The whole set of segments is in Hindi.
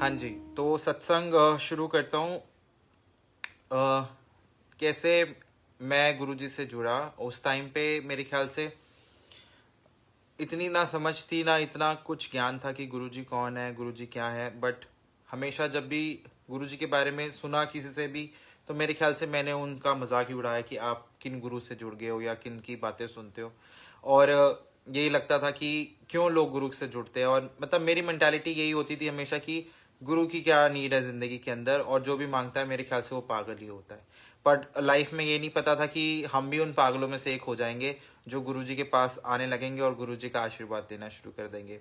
हाँ जी, तो सत्संग शुरू करता हूँ। कैसे मैं गुरुजी से जुड़ा। उस टाइम पे मेरे ख्याल से इतनी ना समझ थी, ना इतना कुछ ज्ञान था कि गुरुजी कौन है, गुरुजी क्या है। बट हमेशा जब भी गुरुजी के बारे में सुना किसी से भी, तो मेरे ख्याल से मैंने उनका मजाक ही उड़ाया कि आप किन गुरु से जुड़ गए हो या किन की बातें सुनते हो। और यही लगता था कि क्यों लोग गुरु से जुड़ते हैं। और मतलब मेरी मेंटालिटी यही होती थी हमेशा कि गुरु की क्या नीड है जिंदगी के अंदर, और जो भी मांगता है मेरे ख्याल से वो पागल ही होता है। बट लाइफ में ये नहीं पता था कि हम भी उन पागलों में से एक हो जाएंगे जो गुरुजी के पास आने लगेंगे और गुरुजी का आशीर्वाद देना शुरू कर देंगे।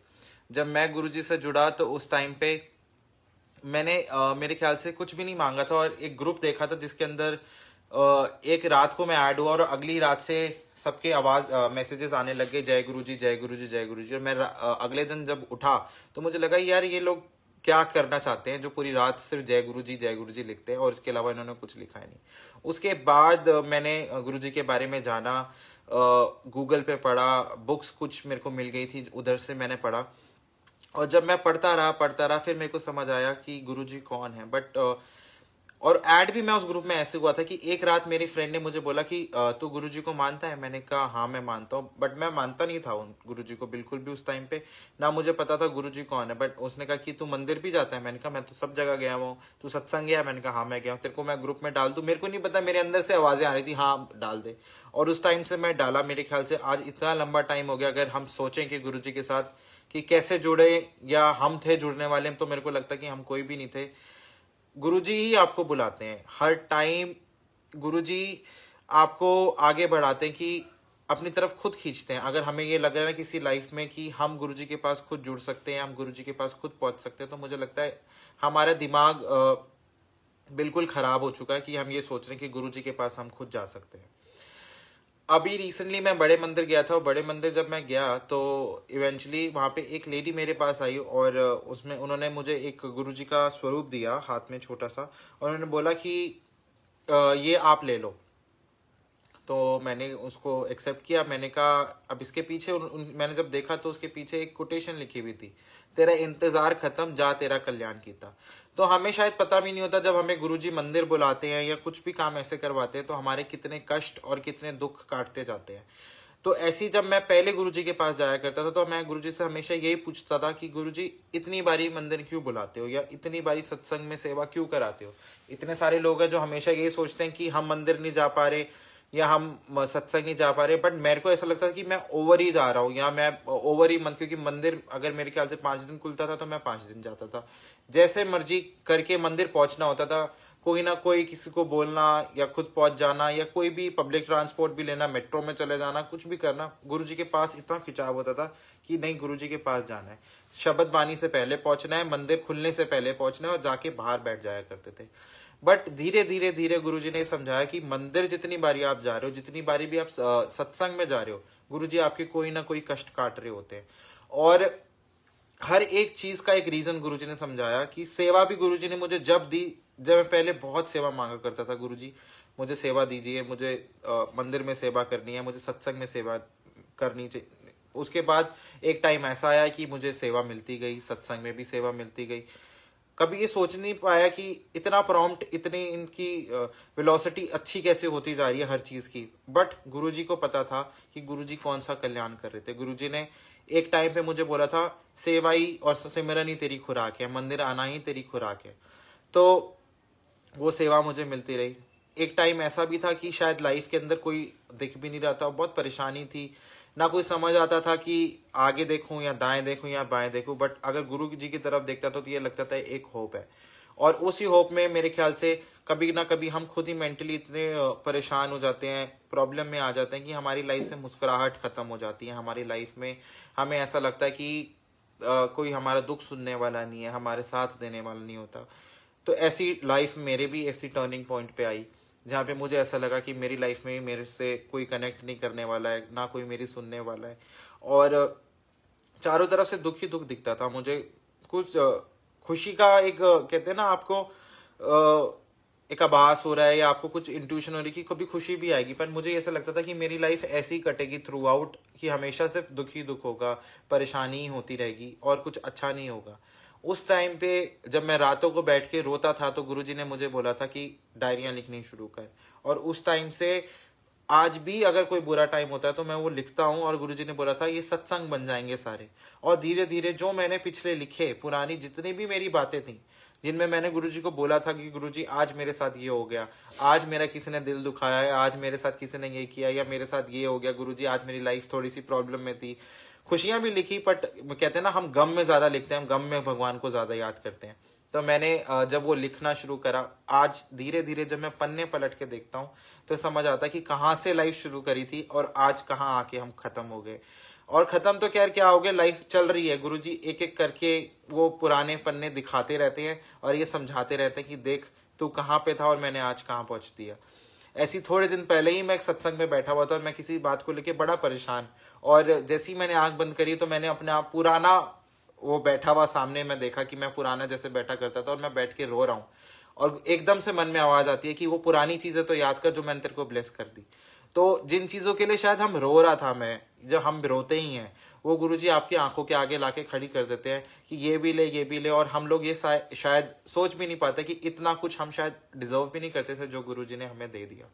जब मैं गुरुजी से जुड़ा तो उस टाइम पे मैंने मेरे ख्याल से कुछ भी नहीं मांगा था, और एक ग्रुप देखा था जिसके अंदर एक रात को मैं ऐड हुआ और अगली रात से सबके आवाज मैसेजेस आने लग गए, जय गुरुजी जय गुरुजी जय गुरुजी। और मैं अगले दिन जब उठा तो मुझे लगा यार ये लोग क्या करना चाहते हैं जो पूरी रात सिर्फ जय गुरुजी लिखते हैं और इसके अलावा इन्होंने कुछ लिखा है नहीं। उसके बाद मैंने गुरुजी के बारे में जाना, गूगल पे पढ़ा, बुक्स कुछ मेरे को मिल गई थी, उधर से मैंने पढ़ा। और जब मैं पढ़ता रहा फिर मेरे को समझ आया कि गुरुजी कौन है। बट और ऐड भी मैं उस ग्रुप में ऐसे हुआ था कि एक रात मेरी फ्रेंड ने मुझे बोला कि तू गुरुजी को मानता है। मैंने कहा हाँ मैं मानता हूँ, बट मैं मानता नहीं था उन गुरुजी को बिल्कुल भी उस टाइम पे, ना मुझे पता था गुरुजी कौन है। बट उसने कहा कि तू मंदिर भी जाता है। मैंने कहा मैं तो सब जगह गया हूँ। तू सत्संग गया? मैंने कहा हाँ मैं गया हूँ। तेरे को मैं ग्रुप में डाल दूं? मेरे को नहीं पता, मेरे अंदर से आवाजें आ रही थी हाँ डाल दे। और उस टाइम से मैं डाला। मेरे ख्याल से आज इतना लंबा टाइम हो गया। अगर हम सोचें कि गुरुजी के साथ कि कैसे जुड़े या हम थे जुड़ने वाले, तो मेरे को लगता कि हम कोई भी नहीं थे। गुरुजी ही आपको बुलाते हैं हर टाइम। गुरुजी आपको आगे बढ़ाते हैं कि अपनी तरफ खुद खींचते हैं। अगर हमें ये लग रहा है किसी लाइफ में कि हम गुरुजी के पास खुद जुड़ सकते हैं, हम गुरुजी के पास खुद पहुंच सकते हैं, तो मुझे लगता है हमारा दिमाग बिल्कुल खराब हो चुका है कि हम ये सोच रहे हैं कि गुरुजी के पास हम खुद जा सकते हैं। अभी रिसेंटली मैं बड़े मंदिर गया था, और बड़े मंदिर जब मैं गया तो इवेंचुअली वहां पे एक लेडी मेरे पास आई, और उसमें उन्होंने मुझे एक गुरुजी का स्वरूप दिया हाथ में छोटा सा, और उन्होंने बोला कि ये आप ले लो। तो मैंने उसको एक्सेप्ट किया। मैंने कहा अब इसके पीछे मैंने जब देखा तो उसके पीछे एक कोटेशन लिखी हुई थी, तेरा इंतजार खत्म जा तेरा कल्याण कीता। तो हमें शायद पता भी नहीं होता जब हमें गुरुजी मंदिर बुलाते हैं या कुछ भी काम ऐसे करवाते हैं तो हमारे कितने कष्ट और कितने दुख काटते जाते हैं। तो ऐसी जब मैं पहले गुरुजी के पास जाया करता था तो मैं गुरुजी से हमेशा यही पूछता था कि गुरुजी इतनी बारी मंदिर क्यों बुलाते हो, या इतनी बारी सत्संग में सेवा क्यों कराते हो। इतने सारे लोग हैं जो हमेशा यही सोचते हैं कि हम मंदिर नहीं जा पा रहे या हम सत्संग नहीं जा पा रहे, बट मेरे को ऐसा लगता था कि मैं ओवर ही जा रहा हूँ, या मैं ओवर ही क्योंकि मंदिर अगर मेरे ख्याल से 5 दिन खुलता था तो मैं 5 दिन जाता था। जैसे मर्जी करके मंदिर पहुंचना होता था, कोई ना कोई किसी को बोलना या खुद पहुंच जाना, या कोई भी पब्लिक ट्रांसपोर्ट भी लेना, मेट्रो में चले जाना, कुछ भी करना, गुरुजी के पास इतना खिंचाव होता था कि नहीं गुरुजी के पास जाना है, शब्द बानी से पहले पहुंचना है, मंदिर खुलने से पहले पहुंचना है, और जाके बाहर बैठ जाया करते थे। बट धीरे धीरे धीरे गुरुजी ने समझाया कि मंदिर जितनी बारी आप जा रहे हो, जितनी बारी भी आप सत्संग में जा रहे हो, गुरुजी आपके कोई ना कोई कष्ट काट रहे होते हैं। और हर एक चीज का एक रीजन गुरुजी ने समझाया कि सेवा भी गुरुजी ने मुझे जब दी, जब मैं पहले बहुत सेवा मांगा करता था, गुरुजी मुझे सेवा दीजिए, मुझे मंदिर में सेवा करनी है, मुझे सत्संग में सेवा करनी चाहिए। उसके बाद एक टाइम ऐसा आया कि मुझे सेवा मिलती गई, सत्संग में भी सेवा मिलती गई। कभी ये सोच नहीं पाया कि इतना प्रॉम्प्ट, इतनी इनकी वेलोसिटी अच्छी कैसे होती जा रही है हर चीज की। बट गुरुजी को पता था कि गुरुजी कौन सा कल्याण कर रहे थे। गुरुजी ने एक टाइम पे मुझे बोला था सेवा ही और सिमरन ही तेरी खुराक है, मंदिर आना ही तेरी खुराक है। तो वो सेवा मुझे मिलती रही। एक टाइम ऐसा भी था कि शायद लाइफ के अंदर कोई दिख भी नहीं रहा था, बहुत परेशानी थी, ना कोई समझ आता था कि आगे देखूं या दाएं देखूं या बाएं देखूं। बट अगर गुरु जी की तरफ देखता था तो ये लगता था एक होप है। और उसी होप में मेरे ख्याल से कभी ना कभी हम खुद ही मेंटली इतने परेशान हो जाते हैं, प्रॉब्लम में आ जाते हैं कि हमारी लाइफ से मुस्कुराहट खत्म हो जाती है। हमारी लाइफ में हमें ऐसा लगता है कि कोई हमारा दुख सुनने वाला नहीं है, हमारे साथ देने वाला नहीं होता। तो ऐसी लाइफ मेरे भी ऐसी टर्निंग पॉइंट पे आई जहाँ पे मुझे ऐसा लगा कि मेरी लाइफ में मेरे से कोई कनेक्ट नहीं करने वाला है, ना कोई मेरी सुनने वाला है, और चारों तरफ से दुख ही दुख दिखता था मुझे। कुछ खुशी का एक कहते हैं ना आपको एक आभास हो रहा है या आपको कुछ इंट्यूशन हो रही है कि कभी खुशी भी आएगी, पर मुझे ऐसा लगता था कि मेरी लाइफ ऐसी कटेगी थ्रू आउट कि हमेशा सिर्फ दुख ही दुख होगा, परेशानी ही होती रहेगी और कुछ अच्छा नहीं होगा। उस टाइम पे जब मैं रातों को बैठ के रोता था तो गुरुजी ने मुझे बोला था कि डायरियां लिखनी शुरू कर। और उस टाइम से आज भी अगर कोई बुरा टाइम होता है तो मैं वो लिखता हूँ। और गुरुजी ने बोला था ये सत्संग बन जाएंगे सारे। और धीरे धीरे जो मैंने पिछले लिखे पुरानी जितनी भी मेरी बातें थी जिनमें मैंने गुरुजी को बोला था कि गुरुजी आज मेरे साथ ये हो गया, आज मेरा किसी ने दिल दुखाया है, आज मेरे साथ किसी ने ये किया, या मेरे साथ ये हो गया गुरुजी, आज मेरी लाइफ थोड़ी सी प्रॉब्लम में थी, खुशियां भी लिखी। बट कहते हैं ना हम गम में ज्यादा लिखते हैं, हम गम में भगवान को ज्यादा याद करते हैं। तो मैंने जब वो लिखना शुरू करा, आज धीरे धीरे जब मैं पन्ने पलट के देखता हूँ तो समझ आता है कि कहाँ से लाइफ शुरू करी थी और आज कहाँ आके हम खत्म हो गए। और खत्म तो क्या हो गया, लाइफ चल रही है। गुरुजी एक एक करके वो पुराने पन्ने दिखाते रहते हैं और ये समझाते रहते हैं कि देख तू कहाँ पे था और मैंने आज कहाँ पहुंच दिया। ऐसी थोड़े दिन पहले ही मैं एक सत्संग में बैठा हुआ था और मैं किसी बात को लेके बड़ा परेशान, और जैसे ही मैंने आंख बंद करी तो मैंने अपने आप पुराना वो बैठा हुआ सामने मैं देखा कि मैं पुराना जैसे बैठा करता था और मैं बैठ के रो रहा हूँ। और एकदम से मन में आवाज आती है कि वो पुरानी चीजें तो याद कर जो मैंने तेरे को ब्लेस कर दी। तो जिन चीजों के लिए शायद हम रो रहा था, मैं जब हम रोते ही हैं, वो गुरुजी आपकी आंखों के आगे लाके खड़ी कर देते हैं कि ये भी ले ये भी ले। और हम लोग ये शायद सोच भी नहीं पाते कि इतना कुछ हम शायद डिजर्व भी नहीं करते थे जो गुरुजी ने हमें दे दिया।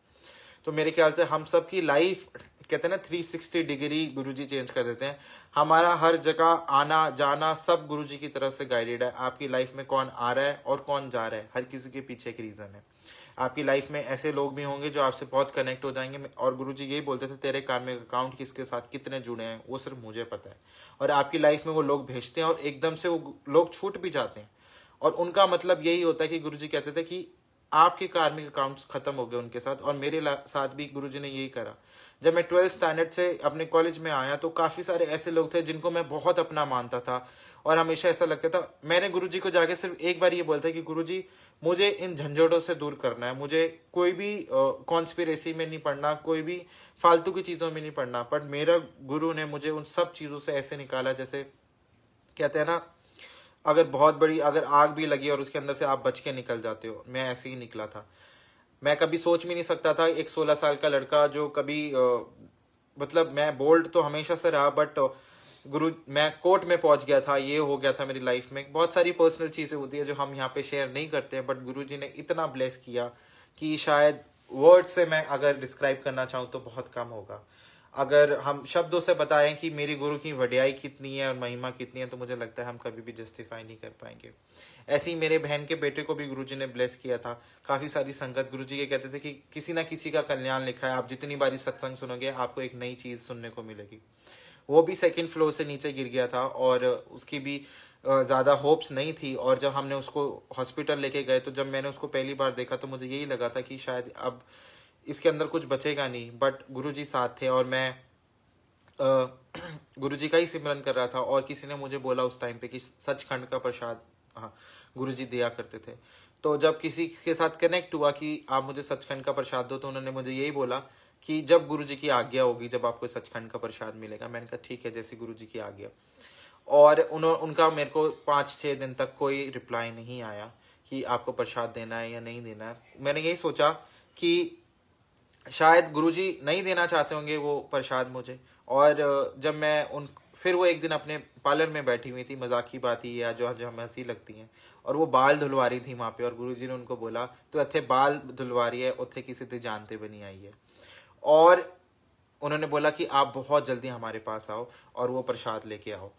तो मेरे ख्याल से हम सब की लाइफ कहते हैं ना 360 डिग्री गुरुजी चेंज कर देते हैं। हमारा हर जगह आना जाना सब गुरुजी की तरफ से गाइडेड है। आपकी लाइफ में कौन आ रहा है और कौन जा रहा है, हर किसी के पीछे एक रीजन है। आपकी लाइफ में ऐसे लोग भी होंगे जो आपसे बहुत कनेक्ट हो जाएंगे, और गुरुजी यही बोलते थे तेरे कार्मिक अकाउंट किसके साथ कितने जुड़े हैं वो सिर्फ मुझे पता है। और आपकी लाइफ में वो लोग भेजते हैं और एकदम से वो लोग छूट भी जाते हैं, और उनका मतलब यही होता है कि गुरुजी कहते थे कि आपके कार्मिक अकाउंट्स खत्म हो गए उनके साथ। और मेरे साथ भी गुरुजी ने यही करा। जब मैं 12th स्टैंडर्ड से अपने कॉलेज में आया तो काफी सारे ऐसे लोग थे जिनको मैं बहुत अपना मानता था, और हमेशा ऐसा लगता था। मैंने गुरुजी को जाके सिर्फ एक बार ये बोलता कि गुरुजी मुझे इन झंझटों से दूर करना है, मुझे कोई भी कॉन्स्पिरेसी में नहीं पढ़ना, कोई भी फालतू की चीजों में नहीं पढ़ना। बट मेरा गुरु ने मुझे उन सब चीजों से ऐसे निकाला, जैसे कहते हैं ना अगर बहुत बड़ी अगर आग भी लगी और उसके अंदर से आप बच के निकल जाते हो, मैं ऐसे ही निकला था। मैं कभी सोच भी नहीं सकता था एक 16 साल का लड़का जो कभी मतलब मैं बोल्ड तो हमेशा से रहा, बट गुरु मैं कोर्ट में पहुंच गया था, ये हो गया था मेरी लाइफ में। बहुत सारी पर्सनल चीजें होती है जो हम यहाँ पे शेयर नहीं करते हैं, बट गुरुजी ने इतना ब्लेस किया कि शायद वर्ड से मैं अगर डिस्क्राइब करना चाहूँ तो बहुत कम होगा। अगर हम शब्दों से बताएं कि मेरी गुरु की वड्याई कितनी है और महिमा कितनी है, तो मुझे लगता है हम कभी भी जस्टिफाई नहीं कर पाएंगे। ऐसे ही मेरे बहन के बेटे को भी गुरुजी ने ब्लेस किया था। काफी सारी संगत गुरुजी ये कहते थे कि किसी ना किसी का कल्याण लिखा है, आप जितनी बारी सत्संग सुनोगे आपको एक नई चीज सुनने को मिलेगी। वो भी 2nd फ्लोर से नीचे गिर गया था और उसकी भी ज्यादा होप्स नहीं थी। और जब हमने उसको हॉस्पिटल लेके गए तो जब मैंने उसको पहली बार देखा तो मुझे यही लगा था कि शायद अब इसके अंदर कुछ बचेगा नहीं। बट गुरुजी साथ थे और मैं गुरुजी का ही सिमरन कर रहा था। और किसी ने मुझे बोला उस टाइम पे कि सचखंड का प्रसाद गुरुजी दिया करते थे। तो जब किसी के साथ कनेक्ट हुआ कि आप मुझे सचखंड का प्रसाद दो, तो उन्होंने मुझे यही बोला कि जब गुरुजी की आज्ञा होगी जब आपको सचखंड का प्रसाद मिलेगा। मैंने कहा ठीक है, जैसी गुरुजी की आज्ञा। और उनका मेरे को 5-6 दिन तक कोई रिप्लाई नहीं आया कि आपको प्रसाद देना है या नहीं देना है। मैंने यही सोचा कि शायद गुरुजी नहीं देना चाहते होंगे वो प्रसाद मुझे। और जब मैं फिर वो एक दिन अपने पार्लर में बैठी हुई थी, मजाक की बात ही या जो हमें हंसी लगती है, और वो बाल धुलवा रही थी वहां पे। और गुरुजी ने उनको बोला तो इतने बाल धुलवा रही है, उत्थे किसी से जानते भी नहीं आई है। और उन्होंने बोला कि आप बहुत जल्दी हमारे पास आओ और वो प्रसाद लेके आओ।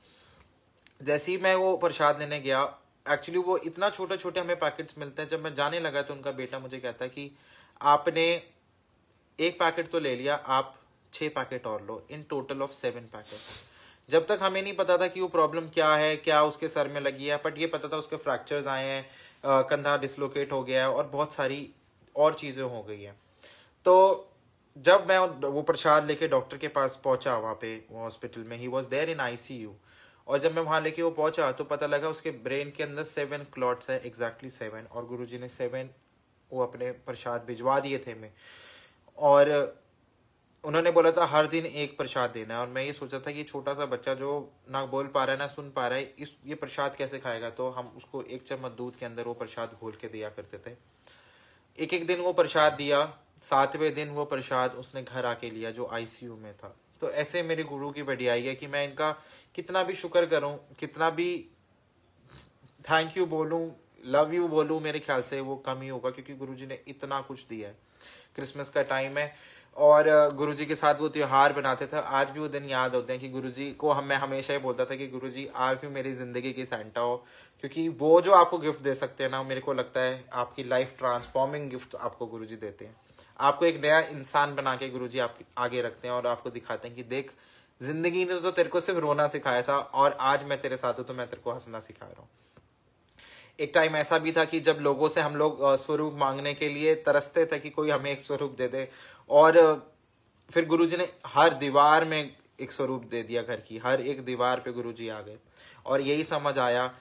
जैसे ही मैं वो प्रसाद लेने गया, एक्चुअली वो इतना छोटे छोटे हमें पैकेट्स मिलते हैं। जब मैं जाने लगा तो उनका बेटा मुझे कहता है कि आपने एक पैकेट तो ले लिया, आप 6 पैकेट और लो, इन टोटल ऑफ 7 पैकेट। जब तक हमें नहीं पता था कि वो प्रॉब्लम क्या है, क्या उसके सर में लगी है, बट ये पता था उसके फ्रैक्चर्स आए हैं, कंधा डिसलोकेट हो गया है और बहुत सारी और चीजें हो गई हैं। तो जब मैं वो प्रसाद लेके डॉक्टर के पास पहुंचा वहां पे वो हॉस्पिटल में, he was there in ICU। और जब मैं वहां लेके वो पहुंचा तो पता लगा उसके ब्रेन के अंदर 7 क्लॉट्स है, एग्जैक्टली 7। और गुरुजी ने 7 वो अपने प्रसाद भिजवा दिए थे मैं। और उन्होंने बोला था हर दिन एक प्रसाद देना है। और मैं ये सोचा था कि ये छोटा सा बच्चा जो ना बोल पा रहा है ना सुन पा रहा है, ये प्रसाद कैसे खाएगा। तो हम उसको 1 चम्मच दूध के अंदर वो प्रसाद घोल के दिया करते थे। एक एक दिन वो प्रसाद दिया, 7वें दिन वो प्रसाद उसने घर आके लिया जो ICU में था। तो ऐसे मेरे गुरु की बढ़ियाई है कि मैं इनका कितना भी शुक्र करूं, कितना भी थैंक यू बोलूं, लव यू बोलूं, मेरे ख्याल से वो कम ही होगा, क्योंकि गुरुजी ने इतना कुछ दिया है। क्रिसमस का टाइम है और गुरुजी के साथ वो त्योहार बनाते थे, आज भी वो दिन याद होते हैं कि गुरुजी को मैं हमेशा ही बोलता था कि गुरुजी आप भी मेरी जिंदगी की सेंटा हो, क्योंकि वो जो आपको गिफ्ट दे सकते हैं ना, मेरे को लगता है आपकी लाइफ ट्रांसफॉर्मिंग गिफ्ट आपको गुरुजी देते हैं। आपको एक नया इंसान बना के गुरुजी आप आगे रखते हैं और आपको दिखाते हैं कि देख, जिंदगी ने तो तेरे को सिर्फ रोना सिखाया था और आज मैं तेरे साथ हूं तो मैं तेरे को हंसना सिखा रहा हूँ। एक टाइम ऐसा भी था कि जब लोगों से हम लोग स्वरूप मांगने के लिए तरसते थे कि कोई हमें एक स्वरूप दे दे, और फिर गुरुजी ने हर दीवार में एक स्वरूप दे दिया, घर की हर एक दीवार पे गुरुजी आ गए। और यही समझ आया,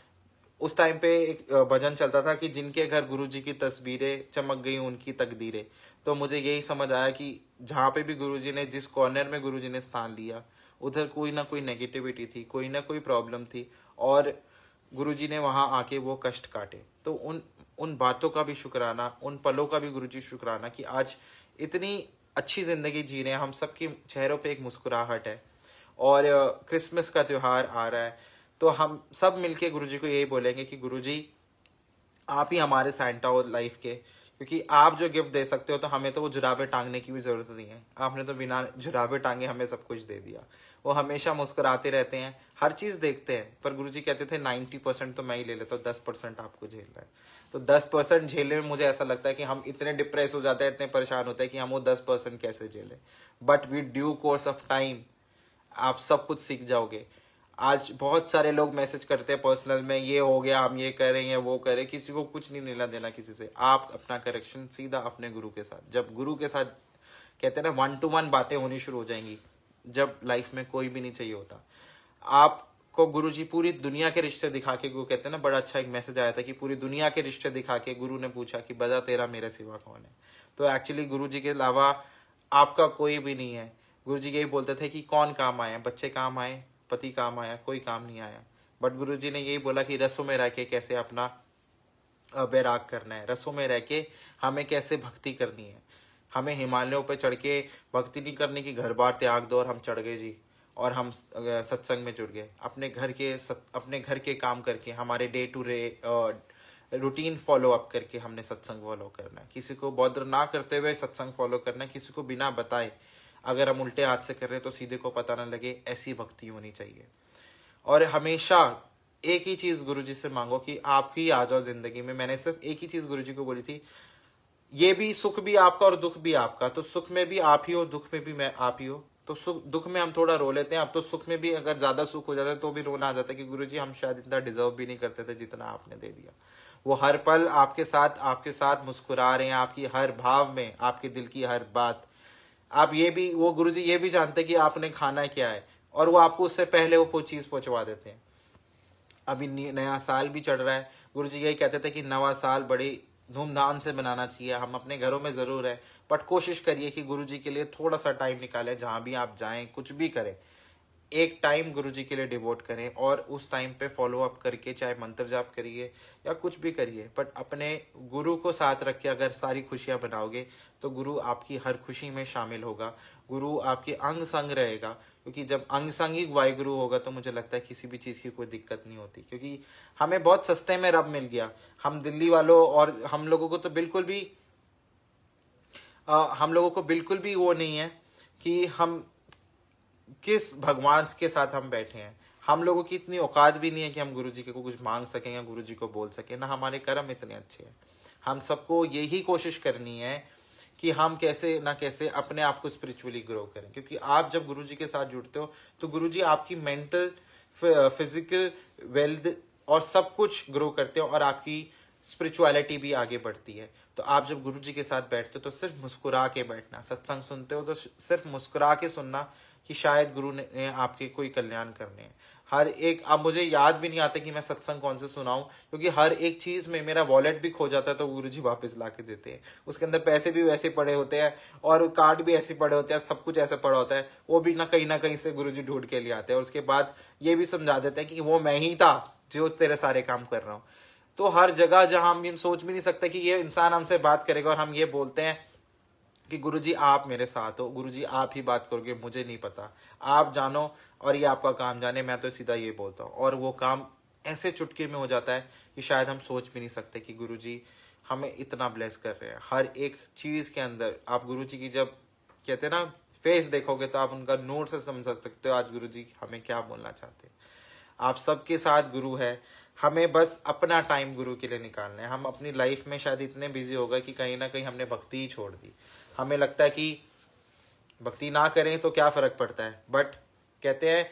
उस टाइम पे एक भजन चलता था कि जिनके घर गुरुजी की तस्वीरें चमक गई उनकी तकदीरें। तो मुझे यही समझ आया कि जहाँ पे भी गुरुजी ने, जिस कॉर्नर में गुरुजी ने स्थान लिया, उधर कोई ना कोई नेगेटिविटी थी, कोई ना कोई प्रॉब्लम थी, और गुरुजी ने वहां आके वो कष्ट काटे। तो उन उन बातों का भी शुक्राना, उन पलों का भी गुरुजी शुक्राना कि आज इतनी अच्छी जिंदगी जी रहे हैं, हम सबके चेहरों पे एक मुस्कुराहट है। और क्रिसमस का त्योहार आ रहा है, तो हम सब मिलके गुरुजी को यही बोलेंगे कि गुरुजी आप ही हमारे सैंटा हो लाइफ के, क्योंकि आप जो गिफ्ट दे सकते हो, तो हमें तो वो जुराबे टांगने की भी जरूरत नहीं है, आपने तो बिना जुराबे टांगे हमें सब कुछ दे दिया। वो हमेशा मुस्कुराते रहते हैं, हर चीज देखते हैं, पर गुरुजी कहते थे 90% तो मैं ही ले लेता हूँ, 10% आपको झेलना है। तो 10% झेलने में मुझे ऐसा लगता है कि हम इतने डिप्रेस हो जाते हैं, इतने परेशान होते हैं कि हम वो 10% कैसे झेलें। But with due course of time आप सब कुछ सीख जाओगे। आज बहुत सारे लोग मैसेज करते हैं पर्सनल में, ये हो गया, हम ये करें या वो करें, किसी को कुछ नहीं लेना देना किसी से। आप अपना करेक्शन सीधा अपने गुरु के साथ, जब गुरु के साथ कहते हैं ना 1-to-1 बातें होनी शुरू हो जाएंगी, जब लाइफ में कोई भी नहीं चाहिए होता। आपको गुरुजी पूरी दुनिया के रिश्ते दिखा के, गुरु कहते हैं ना, बड़ा अच्छा एक मैसेज आया था कि पूरी दुनिया के रिश्ते दिखा के गुरु ने पूछा कि बजा तेरा मेरे सिवा कौन है। तो एक्चुअली गुरुजी के अलावा आपका कोई भी नहीं है। गुरुजी यही बोलते थे कि कौन काम आया, बच्चे काम आए, पति काम आया, कोई काम नहीं आया। बट गुरुजी ने यही बोला कि रसों में रह के कैसे अपना बैराग करना है, रसों में रह के हमें कैसे भक्ति करनी है। हमें हिमालयों पे चढ़ के भक्ति नहीं करनी कि घर बार त्याग दो और हम चढ़ गए जी और हम सत्संग में जुड़ गए। अपने घर के काम करके, हमारे day to day routine follow up करके हमने सत्संग फॉलो करना है। किसी को बॉदर ना करते हुए सत्संग फॉलो करना है, किसी को बिना बताए। अगर हम उल्टे हाथ से कर रहे हैं तो सीधे को पता ना लगे, ऐसी भक्ति होनी चाहिए। और हमेशा एक ही चीज गुरुजी से मांगो कि आप ही आ जाओ जिंदगी में। मैंने सिर्फ एक ही चीज गुरुजी को बोली थी, ये भी सुख भी आपका और दुख भी आपका, तो सुख में भी आप ही हो, दुख में भी मैं आप ही हो। तो सुख दुख में हम थोड़ा रो लेते हैं, अब तो सुख में भी अगर ज्यादा सुख हो जाता है तो भी रोना आ जाता है कि गुरुजी हम शायद इतना डिजर्व भी नहीं करते थे जितना आपने दे दिया। वो हर पल आपके साथ मुस्कुरा रहे हैं, आपकी हर भाव में, आपके दिल की हर बात। आप ये भी, वो गुरुजी ये भी जानते हैं कि आपने खाना क्या है, और वो आपको उससे पहले वो चीज पहुंचवा देते हैं। अभी नया साल भी चढ़ रहा है, गुरुजी यही कहते थे कि नवा साल बड़ी धूमधाम से बनाना चाहिए। हम अपने घरों में जरूर है, बट कोशिश करिए कि गुरुजी के लिए थोड़ा सा टाइम निकालें। जहां भी आप जाएं, कुछ भी करें, एक टाइम गुरुजी के लिए डिवोट करें, और उस टाइम पे फॉलो अप करके चाहे मंत्र जाप करिए या कुछ भी करिए, बट अपने गुरु को साथ रख के अगर सारी खुशियां बनाओगे तो गुरु आपकी हर खुशी में शामिल होगा। गुरु आपके अंग संग रहेगा, क्योंकि जब अंग संग ही वाहिगुरु होगा तो मुझे लगता है किसी भी चीज की कोई दिक्कत नहीं होती। क्योंकि हमें बहुत सस्ते में रब मिल गया। हम दिल्ली वालों और हम लोगों को तो बिल्कुल भी वो नहीं है कि हम किस भगवान के साथ हम बैठे हैं। हम लोगों की इतनी औकात भी नहीं है कि हम गुरुजी को कुछ मांग सकें या गुरुजी को बोल सकें, ना हमारे कर्म इतने अच्छे हैं। हम सबको यही कोशिश करनी है कि हम कैसे ना कैसे अपने आप को स्पिरिचुअली ग्रो करें, क्योंकि आप जब गुरुजी के साथ जुड़ते हो तो गुरुजी आपकी मेंटल, फिजिकल वेल्थ और सब कुछ ग्रो करते हो, और आपकी स्पिरिचुअलिटी भी आगे बढ़ती है। तो आप जब गुरुजी के साथ बैठते हो तो सिर्फ मुस्कुरा के बैठना, सत्संग सुनते हो तो सिर्फ मुस्कुरा के सुनना कि शायद गुरु ने आपके कोई कल्याण करने हैं। हर एक, अब मुझे याद भी नहीं आता कि मैं सत्संग कौन से सुनाऊं, क्योंकि हर एक चीज में मेरा वॉलेट भी खो जाता है तो गुरुजी वापस ला के देते हैं। उसके अंदर पैसे भी वैसे पड़े होते हैं और कार्ड भी ऐसे पड़े होते हैं, सब कुछ ऐसा पड़ा होता है, वो भी ना कहीं से गुरुजी ढूंढ के ले आते हैं। और उसके बाद ये भी समझा देते हैं कि वो मैं ही था जो तेरे सारे काम कर रहा हूँ। तो हर जगह जहां हम ये सोच भी नहीं सकते कि ये इंसान हमसे बात करेगा, और हम ये बोलते हैं कि गुरुजी आप मेरे साथ हो, गुरुजी आप ही बात करोगे, मुझे नहीं पता, आप जानो और ये आपका काम जाने, मैं तो सीधा ये बोलता हूँ। और वो काम ऐसे चुटकी में हो जाता है कि शायद हम सोच भी नहीं सकते कि गुरुजी हमें इतना ब्लेस कर रहे हैं। हर एक चीज के अंदर आप गुरुजी की जब कहते हैं ना फेस देखोगे तो आप उनका नूर से समझ सकते हो आज गुरुजी हमें क्या बोलना चाहते हैं। आप सबके साथ गुरु है, हमें बस अपना टाइम गुरु के लिए निकालना है। हम अपनी लाइफ में शायद इतने बिजी हो गए कि कहीं ना कहीं हमने भक्ति ही छोड़ दी। हमें लगता है कि भक्ति ना करें तो क्या फर्क पड़ता है, बट कहते हैं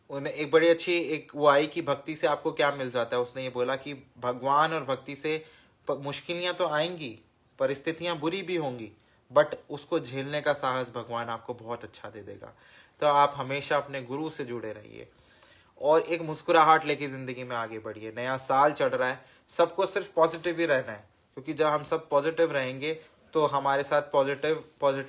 उन्हें एक बड़ी अच्छी एक वो आई कि भक्ति से आपको क्या मिल जाता है। उसने ये बोला कि भगवान और भक्ति से मुश्किलियां तो आएंगी, परिस्थितियां बुरी भी होंगी, बट उसको झेलने का साहस भगवान आपको बहुत अच्छा दे देगा। तो आप हमेशा अपने गुरु से जुड़े रहिए और एक मुस्कुराहट लेके जिंदगी में आगे बढ़िए। नया साल चढ़ रहा है, सबको सिर्फ पॉजिटिव ही रहना है, क्योंकि जब हम सब पॉजिटिव रहेंगे तो हमारे साथ पॉजिटिव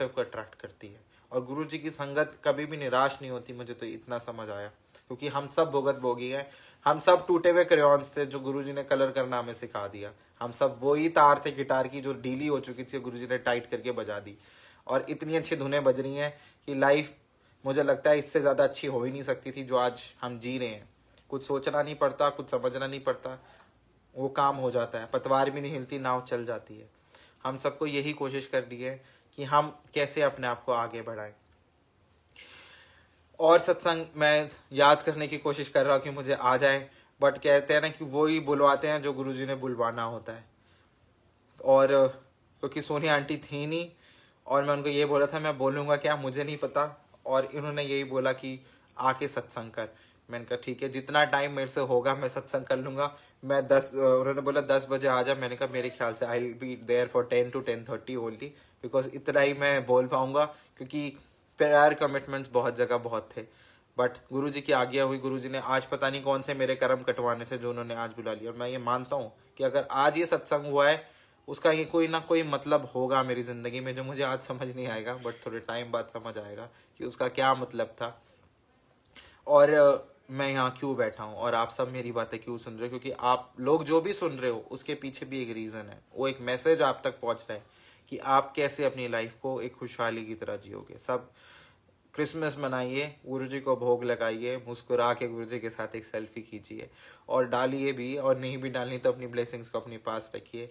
को अट्रैक्ट करती है। और गुरु जी की संगत कभी भी निराश नहीं होती, मुझे तो इतना समझ आया, क्योंकि हम सब भुगत भोगी हैं। हम सब टूटे हुए क्रेयॉन्स थे जो गुरुजी ने कलर करना हमें सिखा दिया। हम सब वही तार थे गिटार की जो ढीली हो चुकी थी, गुरुजी ने टाइट करके बजा दी। और इतनी अच्छी धुनें बज रही हैं कि लाइफ मुझे लगता है इससे ज़्यादा अच्छी हो ही नहीं सकती थी जो आज हम जी रहे हैं। कुछ सोचना नहीं पड़ता, कुछ समझना नहीं पड़ता, वो काम हो जाता है। पतवार भी नहीं हिलती, नाव चल जाती है। हम सबको यही कोशिश करनी है कि हम कैसे अपने आप को आगे बढ़ाएं। और सत्संग मैं याद करने की कोशिश कर रहा हूँ कि मुझे आ जाए, बट कहते हैं ना कि वो ही बुलवाते हैं जो गुरुजी ने बुलवाना होता है। और क्योंकि सोनिया आंटी थी नहीं और मैं उनको ये बोला था मैं बोलूँगा क्या मुझे नहीं पता, और इन्होंने यही बोला कि आके सत्संग कर। मैंने कहा ठीक है, जितना टाइम मेरे से होगा मैं सत्संग कर लूँगा। मैं उन्होंने बोला 10 बजे आ जा। मैंने कहा मेरे ख्याल से I will be there for 10 to 10:30 only, because इतना ही मैं बोल पाऊँगा, क्योंकि प्रेयर कमिटमेंट्स बहुत जगह बहुत थे। बट गुरुजी की आज्ञा हुई, गुरुजी ने आज पता नहीं कौन से मेरे कर्म कटवाने से जो उन्होंने आज बुला लिया। और मैं ये मानता हूँ कि अगर आज ये सत्संग हुआ है उसका ये कोई ना कोई मतलब होगा मेरी जिंदगी में, जो मुझे आज समझ नहीं आएगा, बट थोड़े टाइम बाद समझ आएगा कि उसका क्या मतलब था और मैं यहाँ क्यों बैठा हूँ और आप सब मेरी बातें क्यों सुन रहे हो। क्योंकि आप लोग जो भी सुन रहे हो उसके पीछे भी एक रीजन है, वो एक मैसेज आप तक पहुंच रहा है कि आप कैसे अपनी लाइफ को एक खुशहाली की तरह जियोगे। सब क्रिसमस मनाइए, गुरुजी को भोग लगाइए, मुस्कुरा के गुरुजी के साथ एक सेल्फी खींचिए और डालिए भी, और नहीं भी डालनी तो अपनी ब्लेसिंग्स को अपने पास रखिए।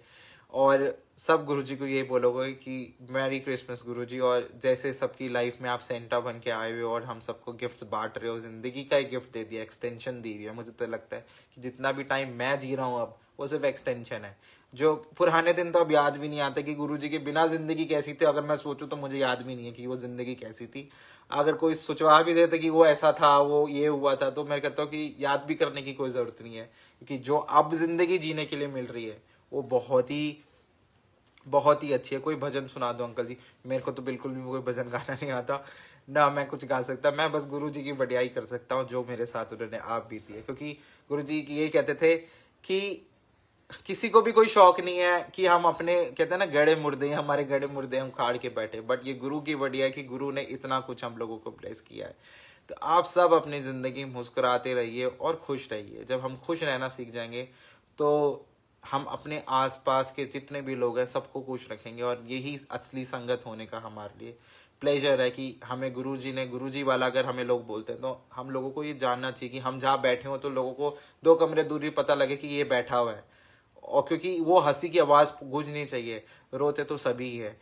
और सब गुरुजी को ये बोलोगे कि मैरी क्रिसमस गुरुजी। और जैसे सबकी लाइफ में आप सेंटा बन के आए हुए हो और हम सबको गिफ्ट्स बांट रहे हो, जिंदगी का एक गिफ्ट दे दिया, एक्सटेंशन दी हुई है। मुझे तो लगता है कि जितना भी टाइम मैं जी रहा हूँ अब वो सिर्फ एक्सटेंशन है। जो पुराने दिन तो अब याद भी नहीं आते कि गुरुजी के बिना जिंदगी कैसी थी। अगर मैं सोचूं तो मुझे याद भी नहीं है कि वो जिंदगी कैसी थी। अगर कोई सोचवा भी देता कि वो ऐसा था, वो ये हुआ था, तो मैं कहता हूँ कि याद भी करने की कोई जरूरत नहीं है, क्योंकि जो अब जिंदगी जीने के लिए मिल रही है वो बहुत ही अच्छी है। कोई भजन सुना दो अंकल जी। मेरे को तो बिल्कुल भी कोई भजन गाना नहीं आता, ना मैं कुछ गा सकता। मैं बस गुरुजी की बढ़ियाई कर सकता हूँ जो मेरे साथ उन्होंने आप बीती है। क्योंकि गुरुजी ये कहते थे कि किसी को भी कोई शौक नहीं है कि हम अपने कहते हैं ना गड़े मुर्दे, हमारे गड़े मुर्दे हम खाड़ के बैठे। बट ये गुरु की बढ़िया है कि गुरु ने इतना कुछ हम लोगों को ब्लेस किया है। तो आप सब अपनी जिंदगी मुस्कुराते रहिए और खुश रहिए। जब हम खुश रहना सीख जाएंगे तो हम अपने आसपास के जितने भी लोग हैं सबको खुश रखेंगे। और यही असली संगत होने का हमारे लिए प्लेजर है कि हमें गुरुजी वाला अगर हमें लोग बोलते हैं तो हम लोगों को ये जानना चाहिए कि हम जहाँ बैठे हो तो लोगों को 2 कमरे दूरी पता लगे कि ये बैठा हुआ है। और क्योंकि वो हंसी की आवाज गूंजनी चाहिए, रोते तो सभी ही है।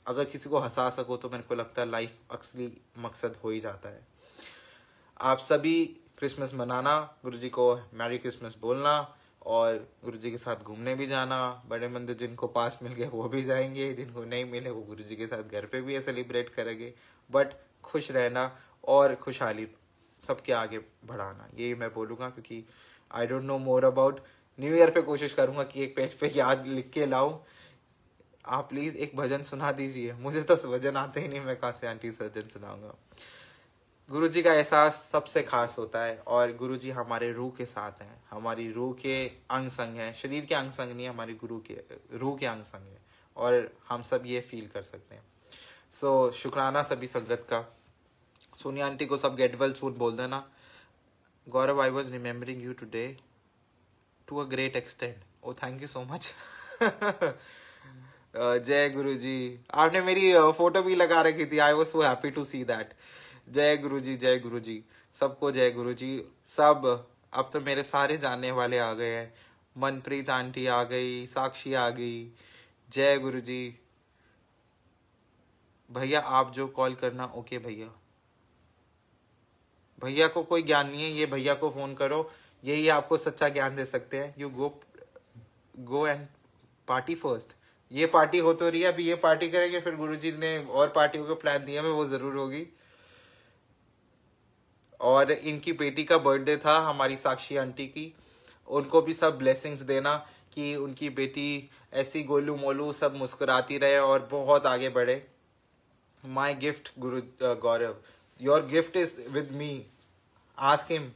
अगर किसी को हंसा सको तो मेरे को लगता है लाइफ असली मकसद हो ही जाता है। आप सभी क्रिसमस मनाना, गुरुजी को मैरी क्रिसमस बोलना और गुरुजी के साथ घूमने भी जाना। बड़े मंदिर जिनको पास मिल गए वो भी जाएंगे, जिनको नहीं मिले वो गुरुजी के साथ घर पे भी सेलिब्रेट करेंगे। बट खुश रहना और खुशहाली सबके आगे बढ़ाना, यही मैं बोलूँगा। क्योंकि I don't know more about new year पे कोशिश करूंगा कि एक पेज पे याद लिख के लाऊं। आप प्लीज एक भजन सुना दीजिए, मुझे तो भजन आते ही नहीं, मैं कहाँ से आंटी भजन सुनाऊंगा। गुरुजी का एहसास सबसे खास होता है और गुरुजी हमारे रूह के साथ हैं, हमारी रूह के अंग संग है, शरीर के अंग संग नहीं, हमारी गुरु के रूह के अंग संग है। और हम सब ये फील कर सकते हैं। सो शुक्राना सभी संगत का। सोनिया आंटी को सब गेट वेल सून बोल देना। Gaurav, I was remembering you today to a great extent. Oh, thank you so much. जय गुरुजी। आपने मेरी फोटो भी लगा रखी थी। I was so happy to see that. जय गुरुजी, जय गुरुजी, सबको जय गुरुजी। सब अब तो मेरे सारे जानने वाले आ गए हैं। मनप्रीत आंटी आ गई, साक्षी आ गई। जय गुरु जी। भैया आप जो कॉल करना। ओके भैया। भैया को कोई ज्ञान नहीं है, ये भैया को फोन करो, यही आपको सच्चा ज्ञान दे सकते हैं। You go and party first. ये पार्टी हो तो रही है, अभी ये पार्टी करेंगे, फिर गुरुजी ने और पार्टियों को प्लान दिया है, वो जरूर होगी। और इनकी बेटी का बर्थडे था, हमारी साक्षी आंटी की, उनको भी सब ब्लेसिंग्स देना कि उनकी बेटी ऐसी गोलू मोलू सब मुस्कुराती रहे और बहुत आगे बढ़े। My gift guru Gaurav, your gift is with me, ask him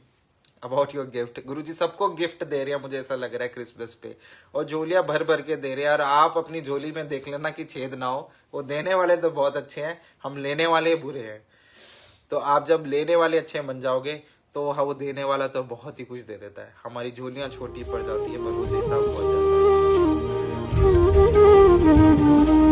about your gift. Guruji सबको गिफ्ट दे रहे हैं, मुझे ऐसा लग रहा है क्रिसमस पे, और झोलियां भर भर के दे रहे हैं। और आप अपनी झोली में देख लेना कि छेद ना हो। वो देने वाले तो बहुत अच्छे हैं, हम लेने वाले बुरे हैं। तो आप जब लेने वाले अच्छे बन जाओगे तो वो देने वाला तो बहुत ही कुछ दे देता है। हमारी झोलियां छोटी पड़ जाती है पर वो देता बहुत ज्यादा है।